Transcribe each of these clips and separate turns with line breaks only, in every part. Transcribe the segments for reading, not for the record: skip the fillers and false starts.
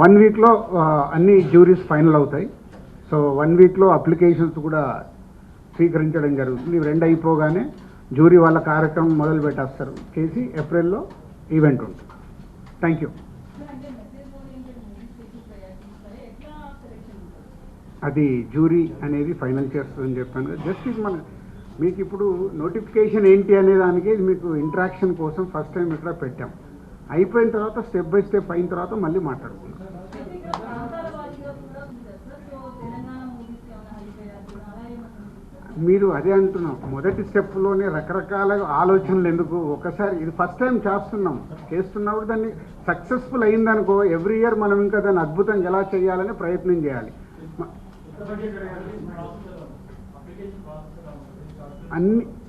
1 వీక్లో అన్ని juries final అవుతాయి. సో 1 వీక్లో అప్లికేషన్స్ కూడా స్వీకరించడం జరుగుతుంది. ఇవి 2 అయిపోగానే జ్యూరీ వాళ్ళ కార్యక్రమం మొదలు పెట్టేస్తారు చేసి ఏప్రిల్లో ఈవెంట్ ఉంటుంది. Thank you. అది జ్యూరీ అనేది ఫైనల్ చేస్తుందని చెప్పాను కదా. జస్ట్ ఇది మీకు ఇప్పుడు నోటిఫికేషన్ ఏంటి అనే దానికి మీకు ఇంట్రాక్షన్ కోసం ఫస్ట్ టైం ఇక్కడ పెట్టాం. అయిపోయిన తర్వాత స్టెప్ బై స్టెప్ అయిన తర్వాత మళ్ళీ మాట్లాడుకుందాం. మీరు అదే అంటున్నాం, మొదటి స్టెప్లోనే రకరకాల ఆలోచనలు ఎందుకు, ఒకసారి ఇది ఫస్ట్ టైం చేస్తున్నప్పుడు దాన్ని సక్సెస్ఫుల్ అయిందనుకో ఎవ్రీ ఇయర్ మనం ఇంకా దాన్ని అద్భుతంగా ఎలా చేయాలని ప్రయత్నం చేయాలి.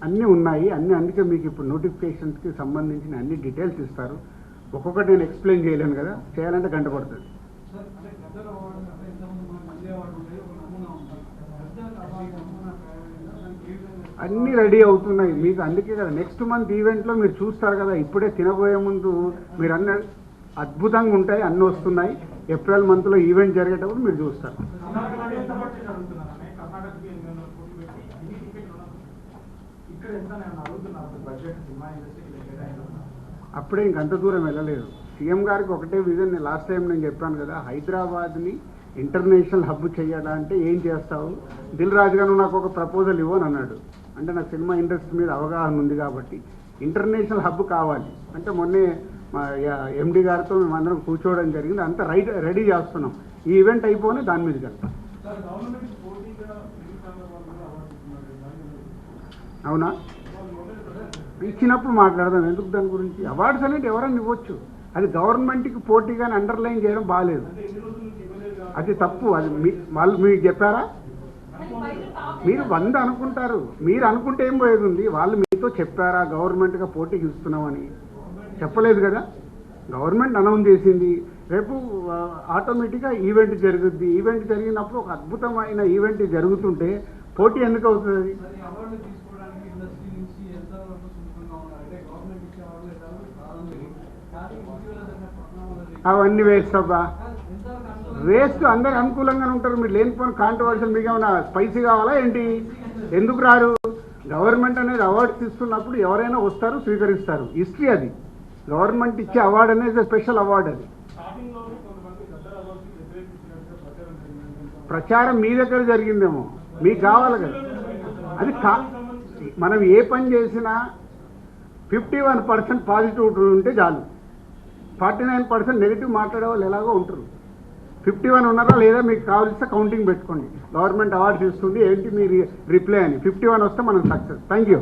అన్నీ ఉన్నాయి, అందుకే మీకు ఇప్పుడు నోటిఫికేషన్స్కి సంబంధించిన అన్ని డీటెయిల్స్ ఇస్తారు. ఒక్కొక్కటి నేను ఎక్స్ప్లెయిన్ చేయలేను కదా, చేయాలంటే గంట పడుతుంది. అన్నీ రెడీ అవుతున్నాయి మీకు, అందుకే కదా నెక్స్ట్ మంత్ ఈవెంట్లో మీరు చూస్తారు కదా. ఇప్పుడే తినబోయే ముందు మీరు అన్నీ అద్భుతంగా ఉంటాయి, అన్నీ వస్తున్నాయి. ఏప్రిల్ మంత్లో ఈవెంట్ జరిగేటప్పుడు మీరు చూస్తారు. అప్పుడే ఇంకంత దూరం వెళ్ళలేదు. సీఎం గారికి ఒకటే విజన్, లాస్ట్ టైం నేను చెప్పాను కదా, హైదరాబాద్ని ఇంటర్నేషనల్ హబ్ చేయాలంటే ఏం చేస్తావు, దిల్ రాజు గారు నాకు ఒక ప్రపోజల్ ఇవ్వని అన్నాడు. అంటే నాకు సినిమా ఇండస్ట్రీ మీద అవగాహన ఉంది కాబట్టి ఇంటర్నేషనల్ హబ్ కావాలి అంటే మొన్నే మా ఎండి గారితో మేము అందరం కూర్చోవడం జరిగింది. అంతా రెడీ చేస్తున్నాం. ఈ ఈవెంట్ అయిపోయి దాని మీదకి వెళ్తాం. అవునా, ఇచ్చినప్పుడు మాట్లాడదాం. ఎందుకు దాని గురించి? అవార్డ్స్ అనేది ఎవరైనా ఇవ్వచ్చు, అది గవర్నమెంట్కి పోటీగానే అండర్లైన్ చేయడం బాగాలేదు, అది తప్పు. అది వాళ్ళు మీకు చెప్పారా? మీరు 100 అనుకుంటారు, మీరు అనుకుంటే ఏం పోయేది ఉంది. వాళ్ళు మీతో చెప్పారా గవర్నమెంట్గా పోటీకి ఇస్తున్నామని? చెప్పలేదు కదా. గవర్నమెంట్ అనౌన్స్ చేసింది, రేపు ఆటోమేటిక్గా ఈవెంట్ జరుగుద్ది. ఈవెంట్ జరిగినప్పుడు ఒక అద్భుతమైన ఈవెంట్ జరుగుతుంటే పోటీ ఎందుకు అవుతుంది? అవన్నీ వేస్ట్ అబ్బా, వేస్ట్. అందరు అనుకూలంగానే ఉంటారు. మీరు లేనిపోయిన కాంట్రవర్షియల్, మీకు ఏమైనా స్పైసీ కావాలా ఏంటి? ఎందుకు రారు? గవర్నమెంట్ అనేది అవార్డ్స్ ఇస్తున్నప్పుడు ఎవరైనా వస్తారు, స్వీకరిస్తారు. హిస్టరీ అది. గవర్నమెంట్ ఇచ్చే అవార్డు అనేది స్పెషల్ అవార్డు. అది ప్రచారం మీ దగ్గర జరిగిందేమో, మీకు కావాలి కదా. అది మనం ఏ పని చేసినా 51% పాజిటివ్ ఉంటే చాలు. 49% నెగిటివ్ మాట్లాడే వాళ్ళు ఎలాగో ఉంటారు. 51 ఉన్నారా లేదా మీకు కావాల్సిన కౌంటింగ్ పెట్టుకోండి. గవర్నమెంట్ అవార్డ్స్ ఇస్తుంది ఏంటి మీ రిప్లై అని 51 వస్తే మనం సక్సెస్. Thank you.